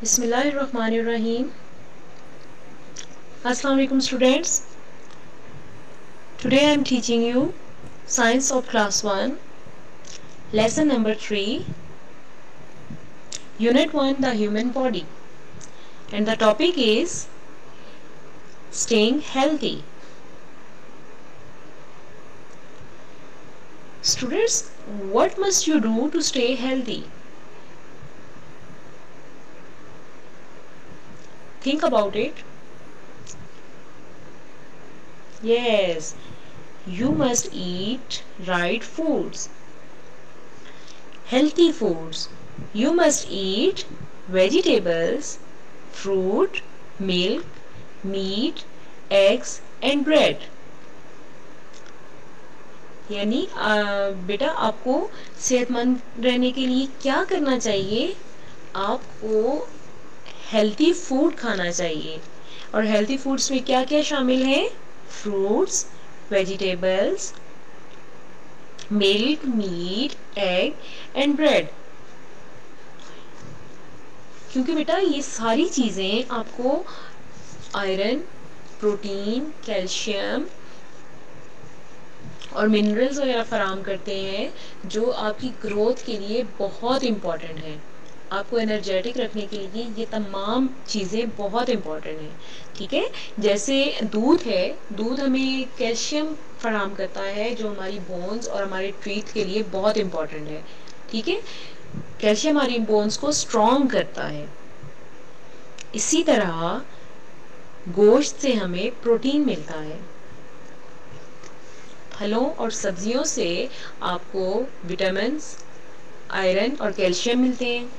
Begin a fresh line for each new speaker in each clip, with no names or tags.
Bismillahirrahmanirrahim. Assalamu alaikum students. Today I am teaching you Science of Class 1, Lesson number 3, Unit 1, the Human Body. And the topic is staying healthy. Students, what must you do to stay healthy? Think about it. Yes, you must eat right foods, healthy foods. You must eat vegetables, fruit, milk, meat, eggs and bread. यानी बेटा आपको सेहतमंद रहने के लिए क्या करना चाहिए? आपको हेल्थी फूड खाना चाहिए। और हेल्थी फूड्स में क्या क्या शामिल है? Fruits, vegetables, milk, meat, egg and bread. क्योंकि बेटा ये सारी चीजें आपको आयरन, प्रोटीन, कैल्शियम और मिनरल्स वगैरह फराहम करते हैं, जो आपकी ग्रोथ के लिए बहुत इम्पॉर्टेंट है। आपको एनर्जेटिक रखने के लिए ये तमाम चीज़ें बहुत इम्पॉर्टेंट हैं। ठीक है, जैसे दूध है, दूध हमें कैल्शियम फराहम करता है, जो हमारी बोन्स और हमारे टीथ के लिए बहुत इम्पॉर्टेंट है। ठीक है, कैल्शियम हमारी बोन्स को स्ट्रॉन्ग करता है। इसी तरह गोश्त से हमें प्रोटीन मिलता है। फलों और सब्जियों से आपको विटामिन्स, आयरन और कैल्शियम मिलते हैं।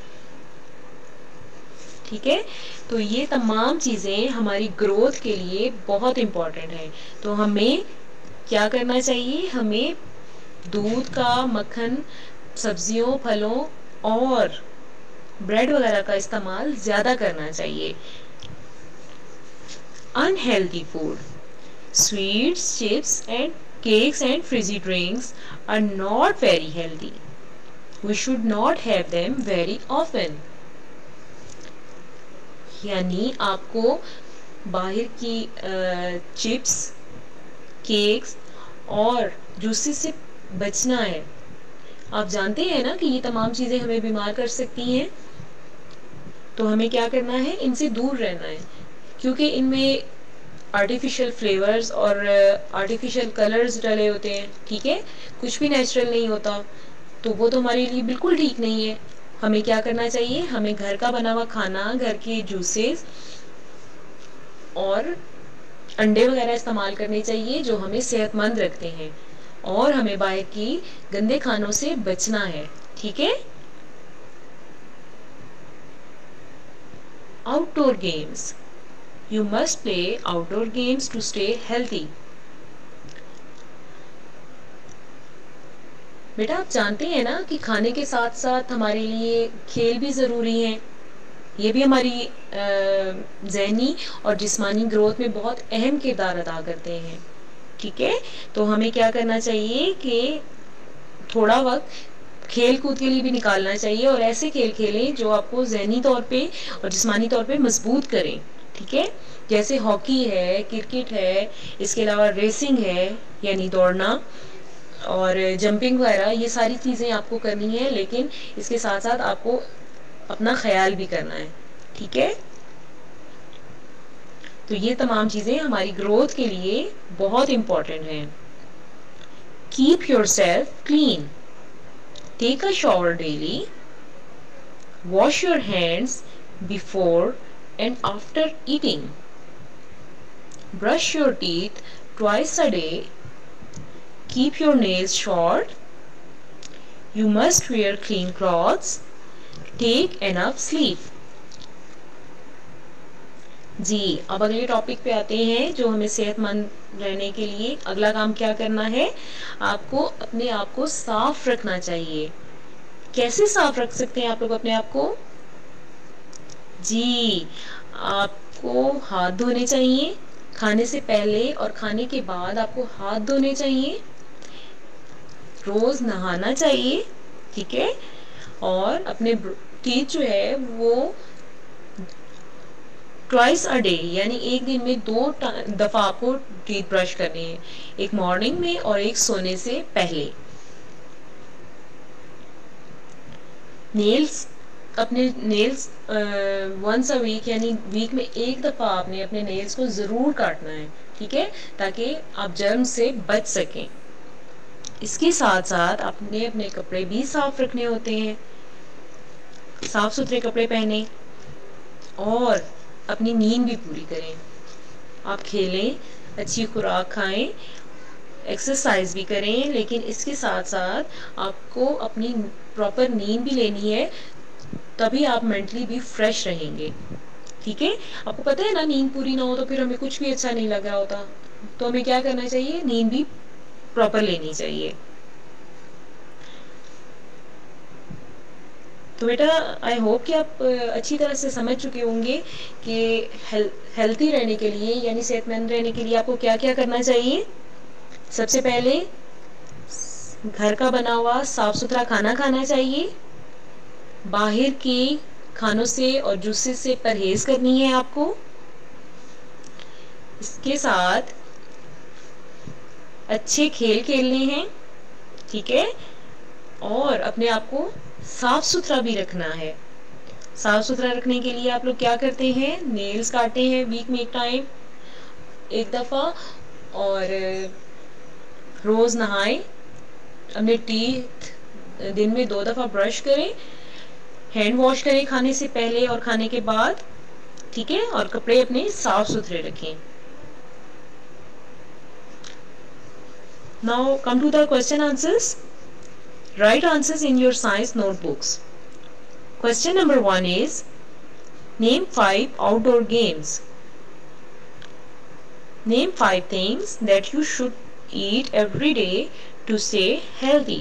ठीक है, तो ये तमाम चीज़ें हमारी ग्रोथ के लिए बहुत इम्पॉर्टेंट है। तो हमें क्या करना चाहिए? हमें दूध का, मक्खन, सब्जियों, फलों और ब्रेड वगैरह का इस्तेमाल ज़्यादा करना चाहिए। Unhealthy food, sweets, chips and cakes and fizzy drinks are not very healthy. We should not have them very often. यानी आपको बाहर की चिप्स, केक्स और जूसेस से बचना है। आप जानते हैं ना कि ये तमाम चीज़ें हमें बीमार कर सकती हैं, तो हमें क्या करना है? इनसे दूर रहना है, क्योंकि इनमें आर्टिफिशियल फ्लेवर्स और आर्टिफिशियल कलर्स डले होते हैं। ठीक है, कुछ भी नेचुरल नहीं होता, तो वो तो हमारे लिए बिल्कुल ठीक नहीं है। हमें क्या करना चाहिए? हमें घर का बना हुआ खाना, घर के जूसेस और अंडे वगैरह इस्तेमाल करने चाहिए, जो हमें सेहतमंद रखते हैं। और हमें बाहर की गंदे खानों से बचना है। ठीक है, outdoor games, you must play outdoor games to stay healthy. बेटा आप जानते हैं ना कि खाने के साथ साथ हमारे लिए खेल भी ज़रूरी हैं। ये भी हमारी ज़हनी और जिस्मानी ग्रोथ में बहुत अहम किरदार अदा करते हैं। ठीक है, तो हमें क्या करना चाहिए कि थोड़ा वक्त खेल कूद के लिए भी निकालना चाहिए, और ऐसे खेल खेलें जो आपको ज़हनी तौर पे और जिस्मानी तौर पे मजबूत करें। ठीक है, जैसे हॉकी है, क्रिकेट है, इसके अलावा रेसिंग है यानी दौड़ना, और जंपिंग वगैरह, ये सारी चीज़ें आपको करनी है, लेकिन इसके साथ साथ आपको अपना ख्याल भी करना है। ठीक है, तो ये तमाम चीज़ें हमारी ग्रोथ के लिए बहुत इम्पॉर्टेंट हैं। Keep yourself clean, take a shower daily, wash your hands before and after eating, brush your teeth twice a day, keep your nails short, you must wear clean clothes, take enough sleep. जी, अब अगले topic पे आते हैं, जो हमें सेहतमंद रहने के लिए अगला काम क्या करना है? आपको अपने आप को साफ रखना चाहिए। कैसे साफ रख सकते हैं आप लोग अपने आप को? जी, आपको हाथ धोने चाहिए। खाने से पहले और खाने के बाद आपको हाथ धोने चाहिए। रोज नहाना चाहिए। ठीक है, और अपने टीथ जो है वो ट्वाइस अ डे, यानी एक दिन में 2 दफ़ा आपको टीथ ब्रश करने हैं, एक मॉर्निंग में और एक सोने से पहले। नेल्स, अपने नेल्स वंस अ वीक, यानी वीक में एक दफ़ा आपने अपने नेल्स को ज़रूर काटना है, ठीक है, ताकि आप जर्म से बच सकें। इसके साथ साथ आपने अपने कपड़े भी साफ रखने होते हैं, साफ सुथरे कपड़े पहने और अपनी नींद भी पूरी करें। आप खेलें, अच्छी खुराक खाएं, एक्सरसाइज भी करें, लेकिन इसके साथ साथ आपको अपनी प्रॉपर नींद भी लेनी है, तभी आप मेंटली भी फ्रेश रहेंगे, ठीक है। आपको पता है ना, नींद पूरी ना हो तो फिर हमें कुछ भी अच्छा नहीं लग रहा होता, तो हमें क्या करना चाहिए, नींद भी प्रॉपर लेनी चाहिए। तो बेटा आई होप कि आप अच्छी तरह से समझ चुके होंगे कि हेल्थी रहने के लिए, यानी सेहतमंद रहने के लिए आपको क्या क्या करना चाहिए। सबसे पहले घर का बना हुआ साफ सुथरा खाना खाना चाहिए, बाहर के खानों से और जूसेस से परहेज करनी है आपको। इसके साथ अच्छे खेल खेलने हैं, ठीक है, और अपने आप को साफ सुथरा भी रखना है। साफ सुथरा रखने के लिए आप लोग क्या करते हैं, नेल्स काटते हैं वीक में एक दफ़ा, और रोज़ नहाएं, अपने टीथ दिन में 2 दफ़ा ब्रश करें, हैंड वॉश करें खाने से पहले और खाने के बाद, ठीक है, और कपड़े अपने साफ सुथरे रखें। Now come to the question answers. Write answers in your science notebooks. Question number 1 is, name 5 outdoor games. Name 5 things that you should eat every day to stay healthy.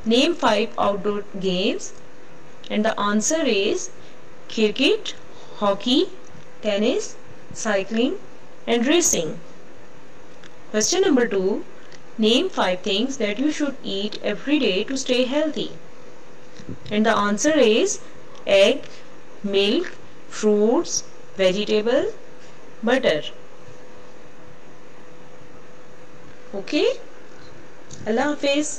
Name 5 outdoor games, and the answer is cricket, hockey, tennis, cycling and racing. Question number 2, name 5 things that you should eat every day to stay healthy. And the answer is egg, milk, fruits, vegetable, butter. Okay? Allah Hafiz.